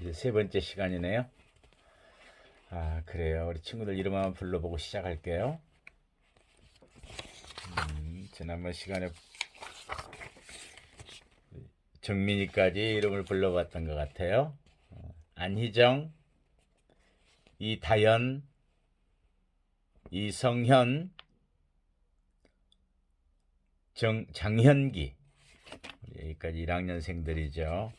이제 세 번째 시간이네요. 아, 그래요. 우리 친구들 이름 한번 불러보고 시작할게요. 지난번 시간에 정민이까지 이름을 불러봤던 것 같아요. 안희정, 이다연, 이성현, 장현기. 여기까지 1학년생들이죠.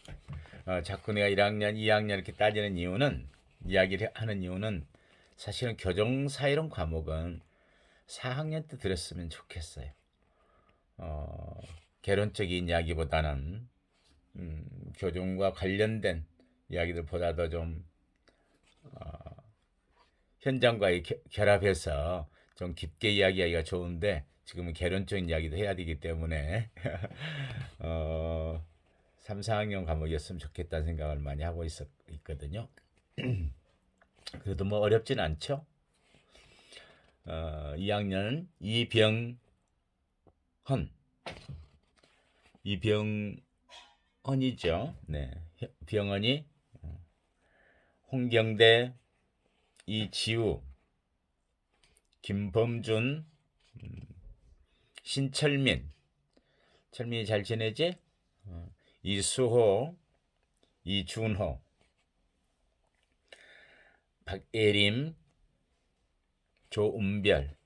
자꾸 내가 1학년, 2학년 이렇게 따지는 이유는, 이야기를 하는 이유는 사실은 교정사 이런 과목은 4학년 때 들었으면 좋겠어요. 개론적인 이야기보다는 교정과 관련된 이야기들보다도 좀 현장과의 결합해서 좀 깊게 이야기하기가 좋은데 지금은 개론적인 이야기도 해야 되기 때문에 3, 4학년 과목이었으면 좋겠다는 생각을 많이 하고 있거든요. 그래도 뭐 어렵진 않죠. 2학년은 이병헌이죠. 네, 병헌이 홍경대, 이지우, 김범준, 신철민, 철민이 잘 지내지? 이수호, 이준호, 박예림, 조은별.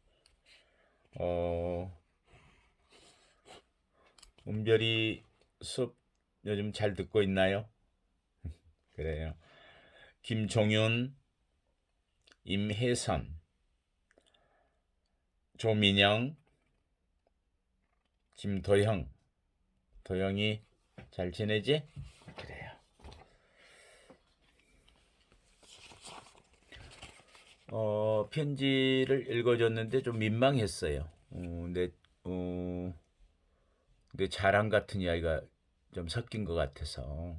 은별이 수업 요즘 잘 듣고 있나요? 그래요. 김종윤, 임혜선, 조민영, 김도형. 도형이 잘 지내지? 그래요. 편지를 읽어줬는데 좀 민망했어요. 근데 자랑 같은 이야기가 좀 섞인 것 같아서.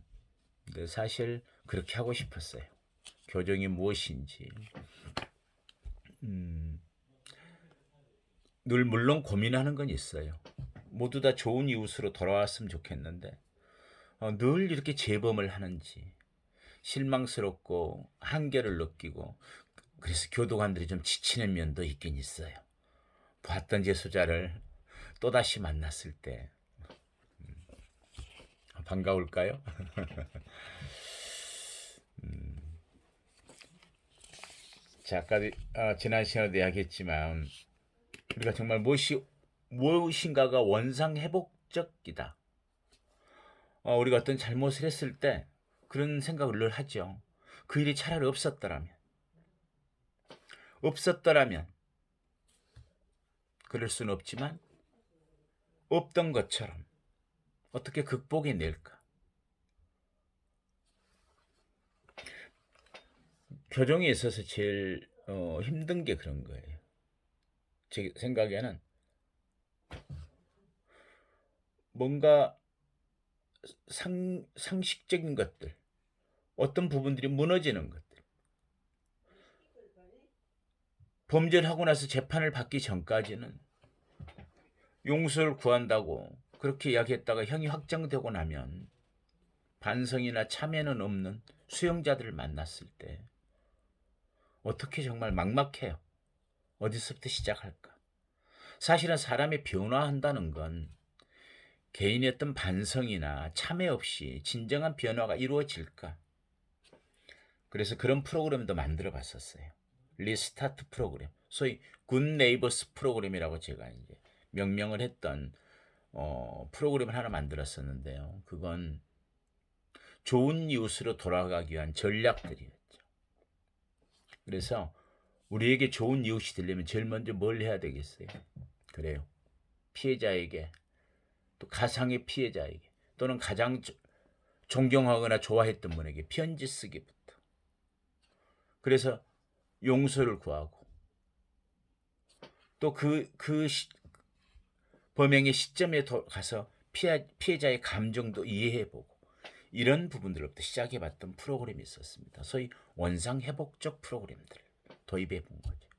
근데 사실 그렇게 하고 싶었어요. 교정이 무엇인지. 늘 물론 고민하는 건 있어요. 모두 다 좋은 이웃으로 돌아왔으면 좋겠는데 늘 이렇게 재범을 하는지 실망스럽고 한계를 느끼고 그래서 교도관들이 좀 지치는 면도 있긴 있어요. 봤던 재소자를 또다시 만났을 때 반가울까요? 자, 아까 지난 시간에도 이야기했지만 우리가 정말 무엇인가가 원상회복적이다. 우리가 어떤 잘못을 했을 때 그런 생각을 늘 하죠. 그 일이 차라리 없었더라면 그럴 수는 없지만 없던 것처럼 어떻게 극복해 낼까? 교정에 있어서 제일 힘든 게 그런 거예요. 제 생각에는 뭔가 상식적인 것들, 어떤 부분들이 무너지는 것들. 범죄를 하고 나서 재판을 받기 전까지는 용서를 구한다고 그렇게 이야기했다가 형이 확정되고 나면 반성이나 참회는 없는 수용자들을 만났을 때 어떻게 정말 막막해요. 어디서부터 시작할까? 사실은 사람이 변화한다는 건 개인의 어떤 반성이나 참회 없이 진정한 변화가 이루어질까? 그래서 그런 프로그램도 만들어 봤었어요. 리스타트 프로그램. 소위 굿 네이버스 프로그램이라고 제가 이제 명명을 했던 프로그램을 하나 만들었었는데요. 그건 좋은 이웃으로 돌아가기 위한 전략들이었죠. 그래서 우리에게 좋은 이웃이 되려면 제일 먼저 뭘 해야 되겠어요? 그래요. 피해자에게, 또 가상의 피해자에게, 또는 가장 존경하거나 좋아했던 분에게 편지 쓰기부터. 그래서 용서를 구하고 또 범행의 시점에 가서 피해자의 감정도 이해해보고 이런 부분들로부터 시작해봤던 프로그램이 있었습니다. 소위 원상회복적 프로그램들을 도입해본 거죠.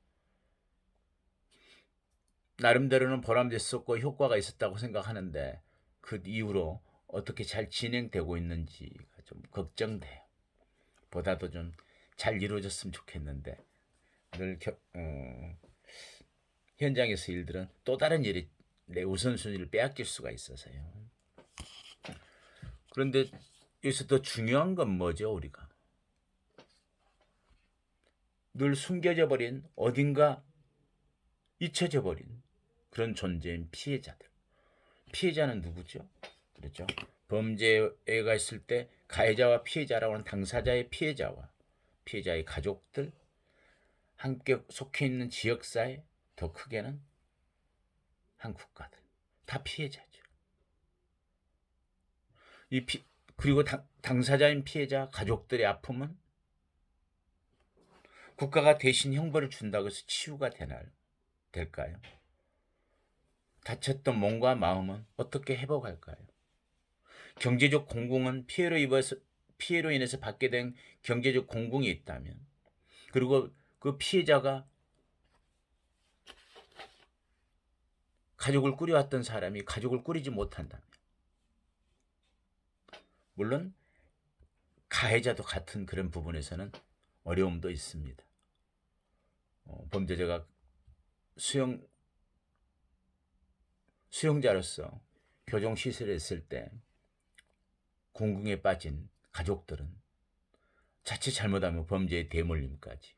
나름대로는 보람됐었고 효과가 있었다고 생각하는데 그 이후로 어떻게 잘 진행되고 있는지가 좀 걱정돼요. 보다도 좀 잘 이루어졌으면 좋겠는데 늘 현장에서 일들은 또 다른 일이 내 우선순위를 빼앗길 수가 있어서요. 그런데 여기서 더 중요한 건 뭐죠? 우리가 늘 숨겨져 버린, 어딘가 잊혀져 버린 그런 존재인 피해자들. 피해자는 누구죠? 그렇죠? 범죄가 있을 때 가해자와 피해자라고 하는 당사자의 피해자와 피해자의 가족들, 함께 속해 있는 지역사회, 더 크게는 한 국가들, 다 피해자죠. 그리고 당사자인 피해자 가족들의 아픔은 국가가 대신 형벌을 준다고 해서 치유가 될까요? 다쳤던 몸과 마음은 어떻게 회복할까요? 경제적 공공은 피해로 인해서 받게 된 경제적 공공이 있다면, 그리고 그 피해자가 가족을 꾸려왔던 사람이 가족을 꾸리지 못한다면, 물론 가해자도 같은 그런 부분에서는 어려움도 있습니다. 범죄자가 수용자로서 교정시설에 있을 때 공궁에 빠진 가족들은 자칫 잘못하면 범죄의 대물림까지,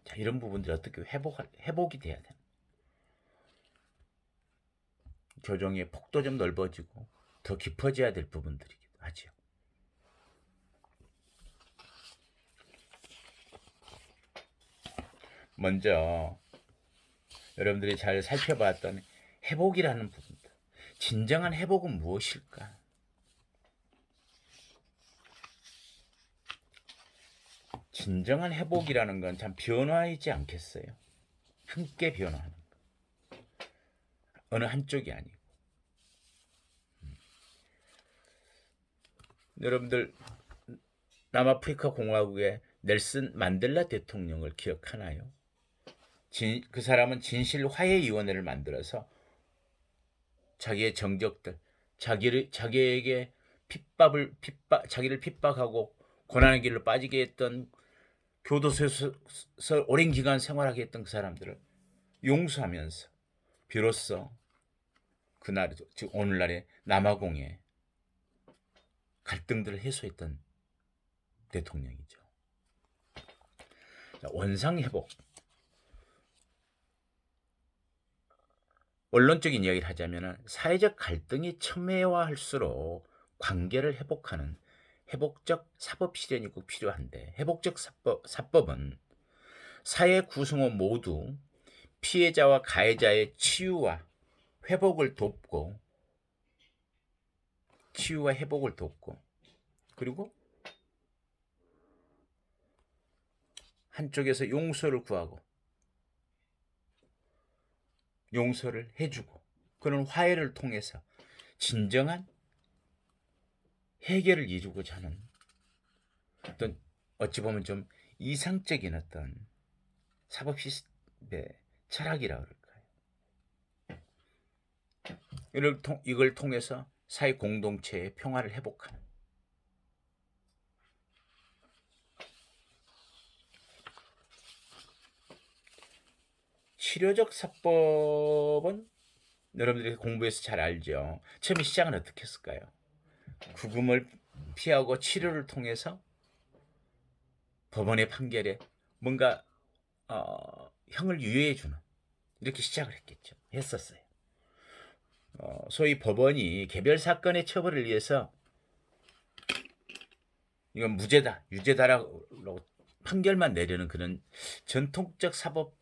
자, 이런 부분들이 어떻게 회복이 돼야 되나. 교정의 폭도 좀 넓어지고 더 깊어져야 될 부분들이기도 하죠. 먼저 여러분들이 잘 살펴봤던 회복이라는 부분들, 진정한 회복은 무엇일까? 진정한 회복이라는 건 참 변화이지 않겠어요? 함께 변화하는 거. 어느 한쪽이 아니고. 여러분들 남아프리카 공화국의 넬슨 만델라 대통령을 기억하나요? 그 사람은 진실화해위원회를 만들어서 자기의 정적들, 자기에게 자기를 핍박하고 고난의 길로 빠지게 했던, 교도소에서 오랜 기간 생활하게 했던 그 사람들을 용서하면서 비로소 그날, 즉 오늘날의 남아공의 갈등들을 해소했던 대통령이죠. 원상회복. 원론적인 이야기를 하자면 사회적 갈등이 첨예화할수록 관계를 회복하는 회복적 사법 실현이 꼭 필요한데, 회복적 사법은 사회 구성원 모두 피해자와 가해자의 치유와 회복을 돕고, 그리고 한쪽에서 용서를 구하고 용서를 해주고 그런 화해를 통해서 진정한 해결을 이루고자 하는 어떤, 어찌 보면 좀 이상적인 어떤 사법 시스템의 철학이라 그럴까요? 이걸 통해서 사회 공동체의 평화를 회복하는, 치료적 사법은 여러분들이 공부해서 잘 알죠. 처음에 시작은 어떻게 했을까요? 구금을 피하고 치료를 통해서 법원의 판결에 뭔가 형을 유예해 주는, 이렇게 시작을 했었어요. 소위 법원이 개별 사건의 처벌을 위해서 이건 무죄다, 유죄다라고 판결만 내리는 그런 전통적 사법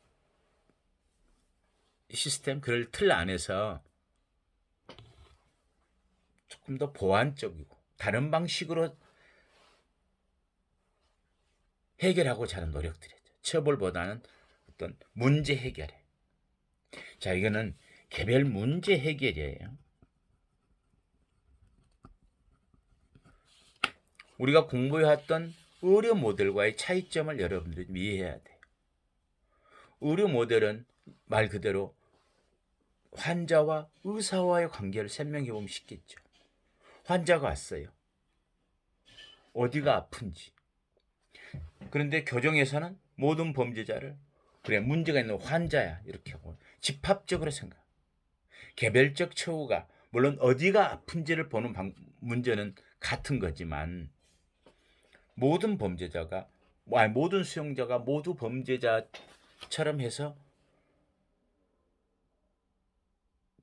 시스템, 그걸 틀 안에서 조금 더 보완적이고 다른 방식으로 해결하고자 하는 노력들이죠. 처벌보다는 어떤 문제 해결에. 자, 이거는 개별 문제 해결이에요. 우리가 공부해왔던 의료 모델과의 차이점을 여러분들이 이해해야 돼요. 의료 모델은 말 그대로 환자와 의사와의 관계를 설명해 보면 쉽겠죠. 환자가 왔어요. 어디가 아픈지, 그런데 교정에서는 모든 범죄자를 그래 문제가 있는 환자야 이렇게 하고 집합적으로 생각. 개별적 처우가 물론 어디가 아픈지를 보는 문제는 같은 거지만 모든 범죄자가 모든 수용자가 모두 범죄자처럼 해서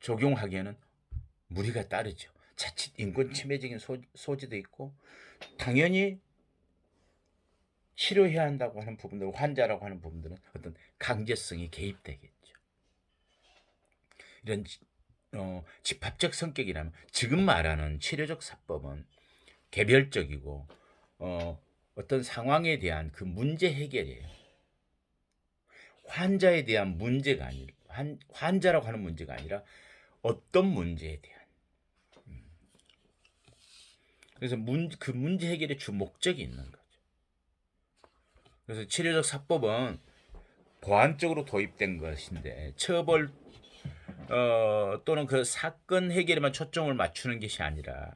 적용하기에는 무리가 따르죠. 자칫 인권 침해적인 소지도 있고 당연히 치료해야 한다고 하는 부분들, 환자라고 하는 부분들은 어떤 강제성이 개입되겠죠. 이런 집합적 성격이라면 지금 말하는 치료적 사법은 개별적이고 어떤 상황에 대한 그 문제 해결이에요. 환자에 대한 문제가 아니라 환자라고 하는 문제가 아니라 어떤 문제에 대한 그래서 그 문제 해결의 주 목적이 있는 거죠. 그래서 치료적 사법은 보완적으로 도입된 것인데 처벌 또는 그 사건 해결에만 초점을 맞추는 것이 아니라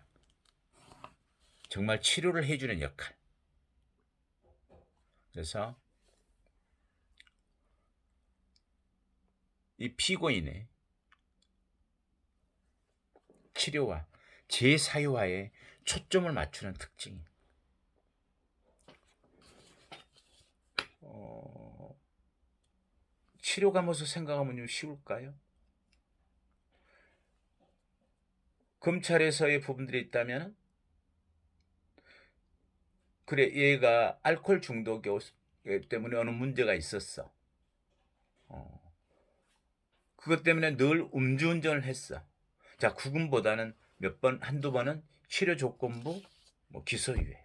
정말 치료를 해주는 역할. 그래서 이 피고인의 치료와 재사유화에 초점을 맞추는 특징이 치료 감호소 생각하면 좀 쉬울까요? 검찰에서의 부분들이 있다면 그래 얘가 알코올 중독 때문에 어느 문제가 있었어. 그것 때문에 늘 음주운전을 했어. 자, 구금보다는 몇 번, 한두 번은 치료 조건부, 기소유예.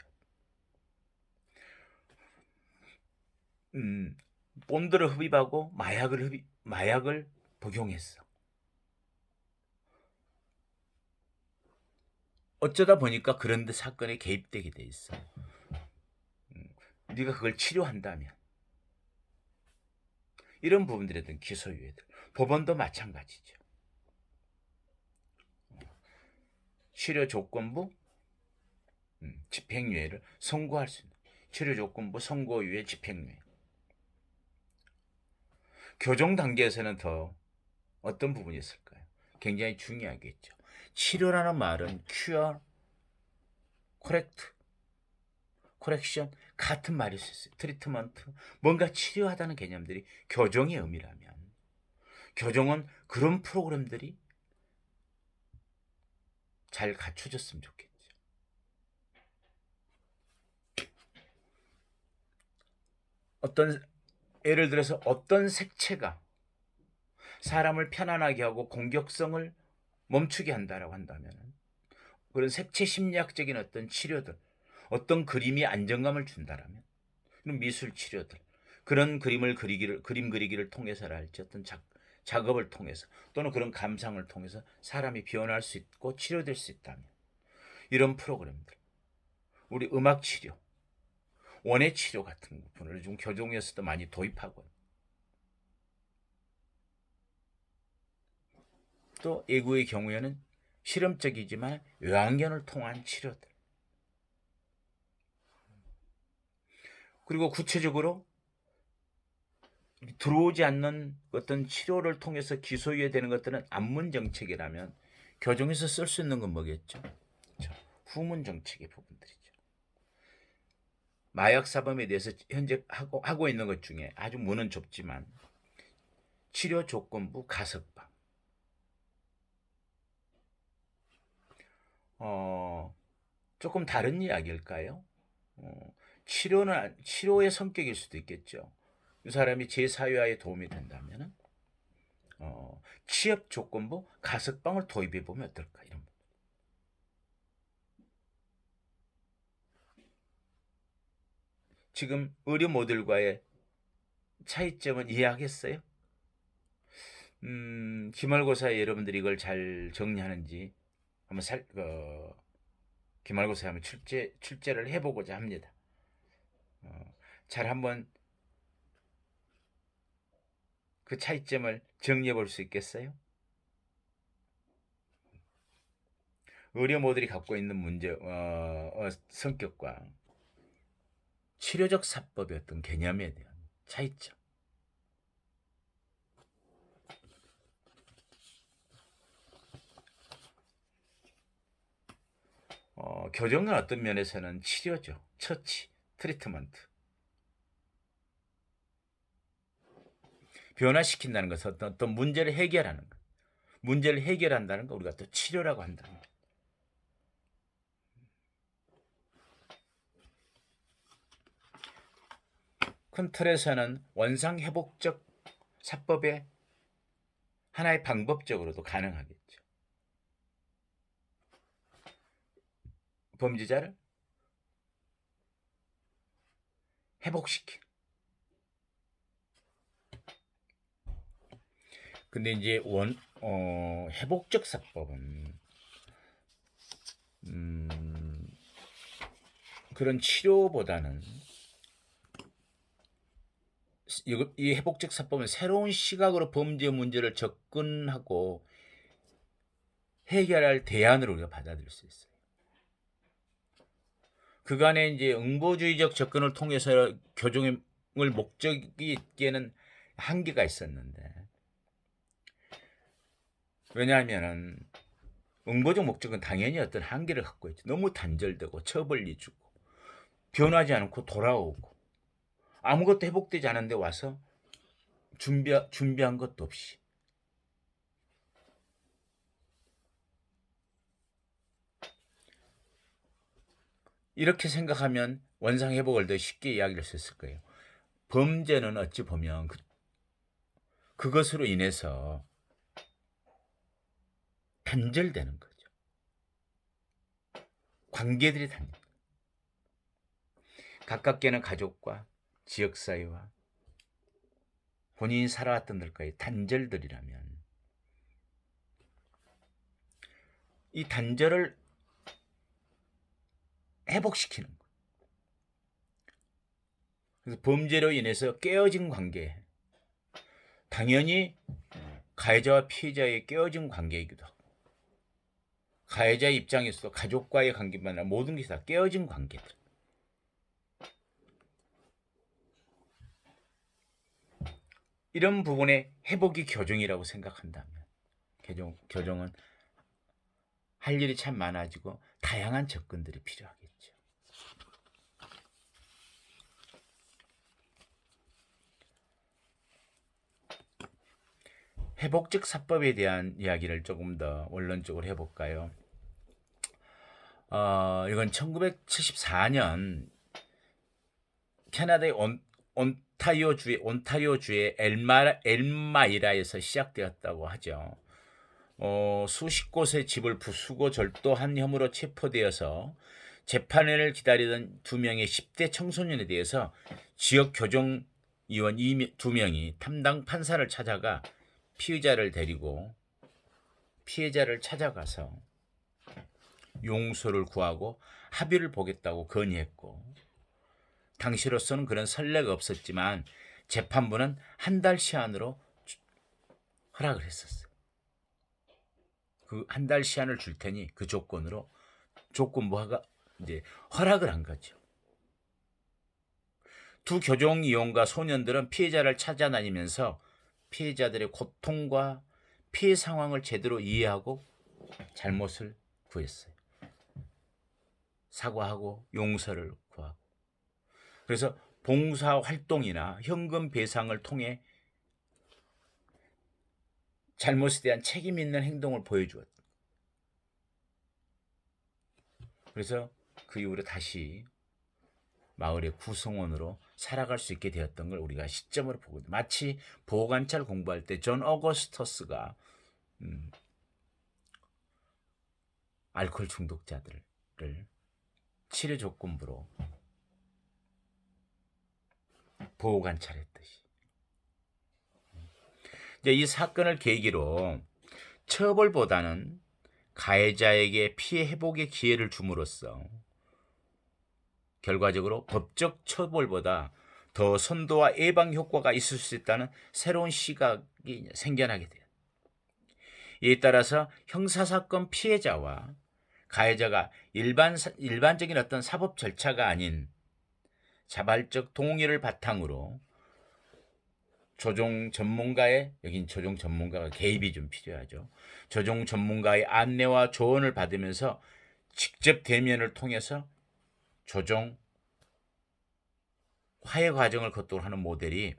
본드를 흡입하고 마약을 복용했어. 어쩌다 보니까 그런데 사건에 개입되게 돼 있어. 네가 그걸 치료한다면 이런 부분들에 대한 기소유예들. 법원도 마찬가지죠. 치료 조건부 집행유예를 선고할 수 있는 치료 조건부 선고유예 집행유예. 교정 단계에서는 더 어떤 부분이 있을까요? 굉장히 중요하겠죠. 치료라는 말은 cure, correct, correction 같은 말일 수 있어요. 트리트먼트 뭔가 치료하다는 개념들이 교정의 의미라면 교정은 그런 프로그램들이 잘 갖춰졌으면 좋겠죠. 예를 들어서 어떤 색채가 사람을 편안하게 하고 공격성을 멈추게 한다라고 한다면 그런 색채 심리학적인 어떤 치료들, 어떤 그림이 안정감을 준다라면 이런 미술 치료들, 그런 그림 그리기를 통해서랄지 어떤 작업을 통해서 또는 그런 감상을 통해서 사람이 변화할 수 있고 치료될 수 있다면 이런 프로그램들, 우리 음악 치료, 원예 치료 같은 부분을 좀 교정에서도 많이 도입하고 또 예구의 경우에는 실험적이지만 외환견을 통한 치료들 그리고 구체적으로 들어오지 않는 어떤 치료를 통해서 기소유예되는 것들은 안문 정책이라면 교정에서 쓸 수 있는 건 뭐겠죠? 후문 정책의 부분들이죠. 마약 사범에 대해서 현재 하고 있는 것 중에 아주 문은 좁지만 치료 조건부 가석방. 조금 다른 이야기일까요? 치료의 성격일 수도 있겠죠. 이 사람이 재사유화에 도움이 된다면 취업 조건부 가석방을 도입해 보면 어떨까 이런. 지금 의료 모델과의 차이점은 이해하겠어요? 기말고사 여러분들이 이걸 잘 정리하는지 한번 기말고사 한번 출제를 해보고자 합니다. 잘 한번 그 차이점을 정리해 볼 수 있겠어요? 의료 모델이 갖고 있는 문제 성격과 치료적 사법의 어떤 개념에 대한 차이점. 교정은 어떤 면에서는 치료죠. 처치, 트리트먼트. 변화시킨다는 것은 어떤 문제를 해결하는 것. 문제를 해결한다는 거 우리가 또 치료라고 한다는 것. 큰 틀에서는 원상회복적 사법의 하나의 방법적으로도 가능하겠죠. 범죄자를 회복시키는. 근데 이제 회복적 사법은 그런 치료보다는 이 회복적 사법은 새로운 시각으로 범죄 문제를 접근하고 해결할 대안으로 우리가 받아들일 수 있어요. 그간의 이제 응보주의적 접근을 통해서 교정을 목적이 있기에는 한계가 있었는데, 왜냐하면은 응보적 목적은 당연히 어떤 한계를 갖고 있죠. 너무 단절되고 처벌리 주고 변하지 않고 돌아오고 아무것도 회복되지 않은데 와서 준비한 것도 없이. 이렇게 생각하면 원상회복을 더 쉽게 이야기할 수 있을 거예요. 범죄는 어찌 보면 그것으로 인해서 단절되는 거죠. 관계들이 단절. 가깝게는 가족과 지역사회와 본인이 살아왔던 데까지 단절들이라면 이 단절을 회복시키는 거예요. 그래서 범죄로 인해서 깨어진 관계, 당연히 가해자와 피해자의 깨어진 관계이기도 하고, 가해자 입장에서도 가족과의 관계만 아니라 모든 게 다 깨어진 관계들. 이런 부분의 회복이 교정이라고 생각한다면 교정은 할 일이 참 많아지고 다양한 접근들이 필요하겠죠. 회복적 사법에 대한 이야기를 조금 더 원론적으로 해볼까요? 이건 1974년 캐나다의 온타리오주의 엘마이라에서 시작되었다고 하죠. 수십 곳의 집을 부수고 절도한 혐의로 체포되어서 재판을 기다리던 2명의 10대 청소년에 대해서 지역 교정위원 2명이 담당 판사를 찾아가 피해자를 찾아가서 용서를 구하고 합의를 보겠다고 건의했고, 당시로서는 그런 선례가 없었지만 재판부는 한 달 시한으로 허락을 했었어요. 그 한 달 시한을 줄 테니 그 조건부가 이제 허락을 한 거죠. 두 교정 이용과 소년들은 피해자를 찾아다니면서 피해자들의 고통과 피해 상황을 제대로 이해하고 잘못을 구했어요. 사과하고 용서를 구하고. 그래서 봉사 활동이나 현금 배상을 통해 잘못에 대한 책임 있는 행동을 보여주었다. 그래서 그 이후로 다시 마을의 구성원으로 살아갈 수 있게 되었던 걸 우리가 시점으로 보거든요. 마치 보호관찰 공부할 때 존 어거스터스가 알코올 중독자들을 치료 조건부로 보호관찰했듯이, 이제 이 사건을 계기로 처벌보다는 가해자에게 피해 회복의 기회를 줌으로써 결과적으로 법적 처벌보다 더 선도와 예방 효과가 있을 수 있다는 새로운 시각이 생겨나게 돼요. 이에 따라서 형사사건 피해자와 가해자가 일반적인 어떤 사법 절차가 아닌 자발적 동의를 바탕으로 조종 전문가의, 여긴 조종 전문가가 개입이 좀 필요하죠. 조종 전문가의 안내와 조언을 받으면서 직접 대면을 통해서 조종 화해 과정을 거치도록 하는 모델이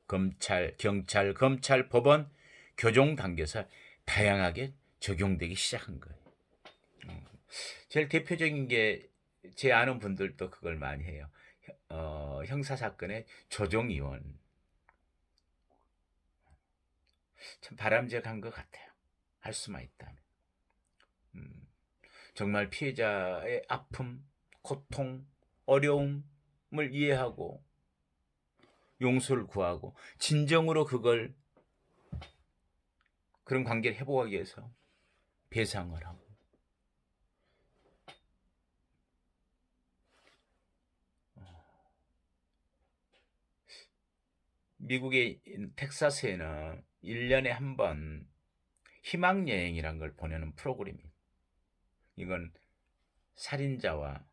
검찰, 경찰, 검찰, 법원, 교정 단계에서 다양하게 적용되기 시작한 거예요. 제일 대표적인 게 제 아는 분들도 그걸 많이 해요. 형사 사건의 조정위원. 참 바람직한 것 같아요. 할 수만 있다면. 정말 피해자의 아픔, 고통, 어려움을 이해하고 용서를 구하고 진정으로 그런 관계를 회복하기 위해서 배상을 하고 미국의 텍사스에는 1년에 한 번 희망여행이라는 걸 보내는 프로그램이에요. 이건 살인자와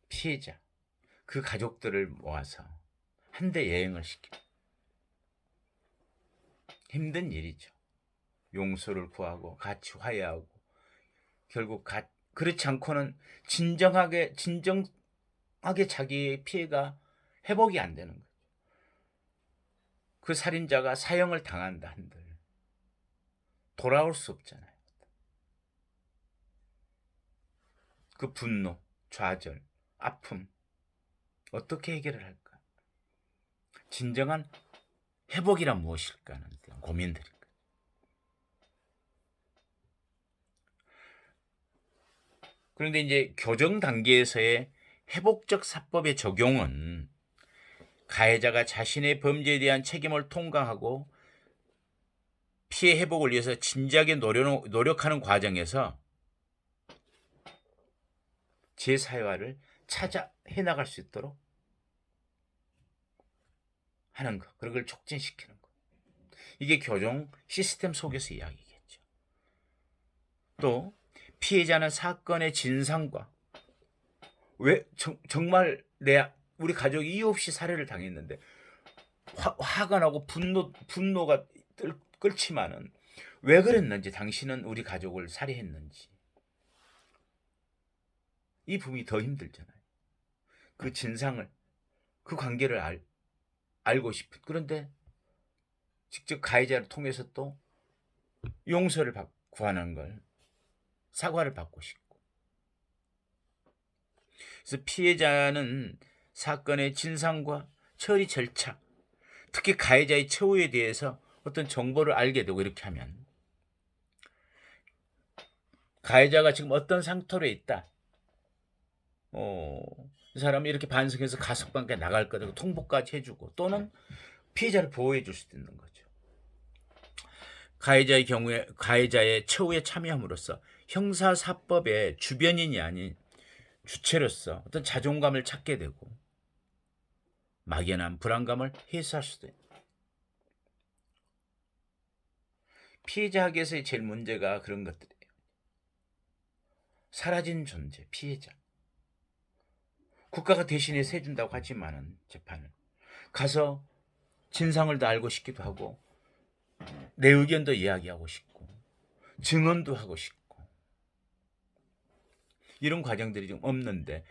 피해자, 그 가족들을 모아서 한데 여행을 시켜요. 힘든 일이죠. 용서를 구하고 같이 화해하고 결국 그렇지 않고는 진정하게 자기의 피해가 회복이 안 되는 거죠. 그 살인자가 사형을 당한다 한들 돌아올 수 없잖아요. 그 분노, 좌절, 아픔 어떻게 해결을 할까? 진정한 회복이란 무엇일까 하는 고민들인 거예요. 그런데 이제 교정 단계에서의 회복적 사법의 적용은 가해자가 자신의 범죄에 대한 책임을 통과하고 피해 회복을 위해서 진지하게 노력하는 과정에서 재사회화를 찾아 해나갈 수 있도록 하는 것, 그런 걸 촉진시키는 것. 이게 교정 시스템 속에서 이야기겠죠. 또 피해자는 사건의 진상과 왜 정말 우리 가족이 이유 없이 살해를 당했는데 화가 나고 분노가 끓지만은 왜 그랬는지, 당신은 우리 가족을 살해했는지, 이 부분이 더 힘들잖아요. 그 진상을, 그 관계를 알고 싶은. 그런데 직접 가해자를 통해서 또 용서를 구하는 걸, 사과를 받고 싶고. 그래서 피해자는 사건의 진상과 처리 절차, 특히 가해자의 처우에 대해서 어떤 정보를 알게 되고, 이렇게 하면 가해자가 지금 어떤 상태로 있다, 이 사람이 이렇게 반성해서 가석방에 나갈 거다 통보까지 해주고, 또는 피해자를 보호해 줄 수도 있는 거죠. 가해자의 경우에 가해자의 처우에 참여함으로써 형사사법의 주변인이 아닌 주체로서 어떤 자존감을 찾게 되고 막연한 불안감을 해소할 수도 있다. 피해자에게서의 제일 문제가 그런 것들이에요. 사라진 존재, 피해자. 국가가 대신해서 해준다고 하지만은 재판을 가서 진상을 다 알고 싶기도 하고 내 의견도 이야기하고 싶고 증언도 하고 싶고 이런 과정들이 좀 없는데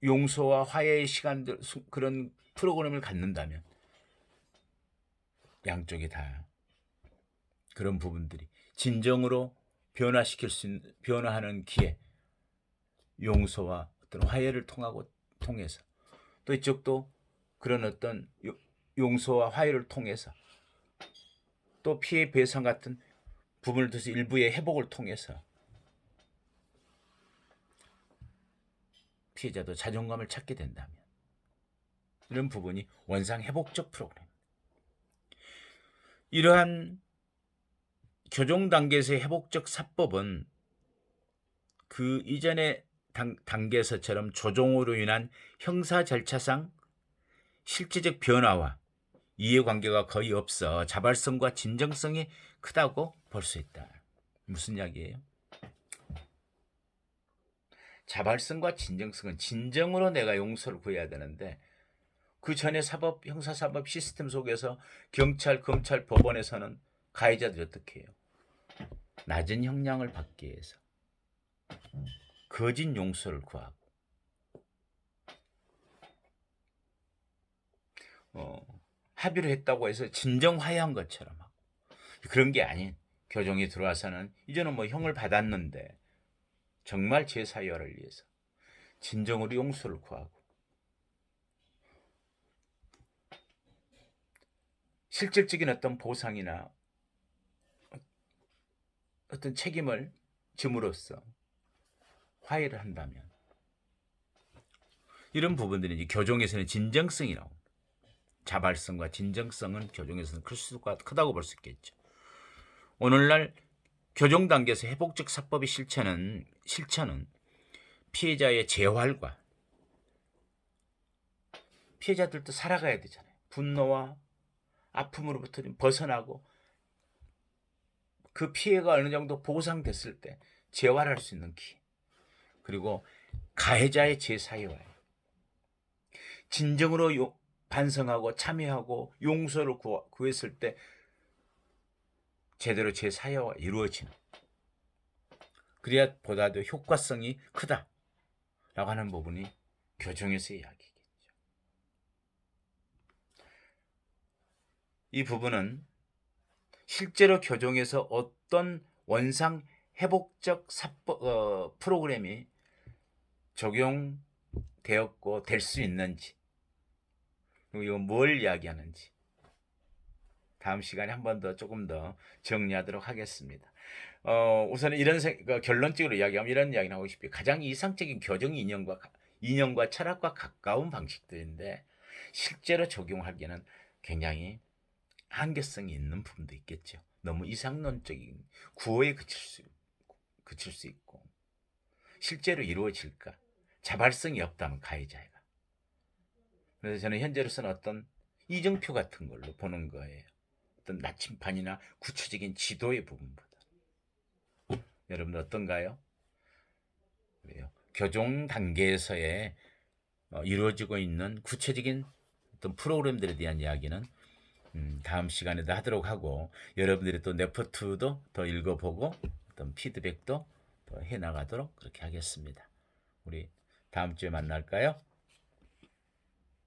용서와 화해의 시간들, 그런 프로그램을 갖는다면 양쪽이 다 그런 부분들이 진정으로 변화하는 기회, 용서와 어떤 화해를 통해서 또 이쪽도 그런 어떤 용서와 화해를 통해서 또 피해 배상 같은 부분을 통해서 일부의 회복을 통해서 피해자도 자존감을 찾게 된다면 이런 부분이 원상 회복적 프로그램. 이러한 교정 단계에서의 회복적 사법은 그 이전의 단계에서처럼 조종으로 인한 형사 절차상 실제적 변화와 이해관계가 거의 없어 자발성과 진정성이 크다고 볼 수 있다. 무슨 이야기예요? 자발성과 진정성은 진정으로 내가 용서를 구해야 되는데 그 전에 사법, 형사사법 시스템 속에서 경찰, 검찰, 법원에서는 가해자들이 어떻게 해요? 낮은 형량을 받기 위해서 거짓 용서를 구하고 합의를 했다고 해서 진정 화해한 것처럼 하고 그런 게 아닌 교정에 들어와서는 이제는 뭐 형을 받았는데 정말 제 사유화를 위해서 진정으로 용서를 구하고 실질적인 어떤 보상이나 어떤 책임을 짐으로써 화해를 한다면 이런 부분들이 이제 교정에서는 진정성이 나옵니다. 자발성과 진정성은 교정에서는 클 수가 크다고 볼 수 있겠죠. 오늘날 교정 단계에서 회복적 사법의 실천은 피해자의 재활과 피해자들도 살아가야 되잖아요. 분노와 아픔으로부터 좀 벗어나고 그 피해가 어느 정도 보상됐을 때 재활할 수 있는 기회. 그리고 가해자의 재사유화예요. 진정으로 반성하고 참여하고 용서를 구했을 때 제대로 재사유화가 이루어지는 그래야 보다도 효과성이 크다라고 하는 부분이 교정에서의 이야기겠죠. 이 부분은 실제로 교정에서 어떤 원상 회복적 사법 프로그램이 적용되었고 될 수 있는지 그리고 이거 뭘 이야기하는지 다음 시간에 한 번 더 조금 더 정리하도록 하겠습니다. 우선 이런 결론적으로 이야기하면 이런 이야기를 하고 싶어요. 가장 이상적인 교정 이념과 철학과 가까운 방식들인데 실제로 적용하기에는 굉장히 한계성이 있는 부분도 있겠죠. 너무 이상론적인 구호에 그칠 수 있고 실제로 이루어질까? 자발성이 없다면 가해자가. 그래서 저는 현재로서는 어떤 이정표 같은 걸로 보는 거예요. 어떤 나침판이나 구체적인 지도의 부분보다. 여러분 어떤가요? 그래요. 교정 단계에서의 이루어지고 있는 구체적인 어떤 프로그램들에 대한 이야기는 다음 시간에도 하도록 하고 여러분들이 또 네포트도 더 읽어보고 어떤 피드백도 더 해나가도록 그렇게 하겠습니다. 우리 다음 주에 만날까요?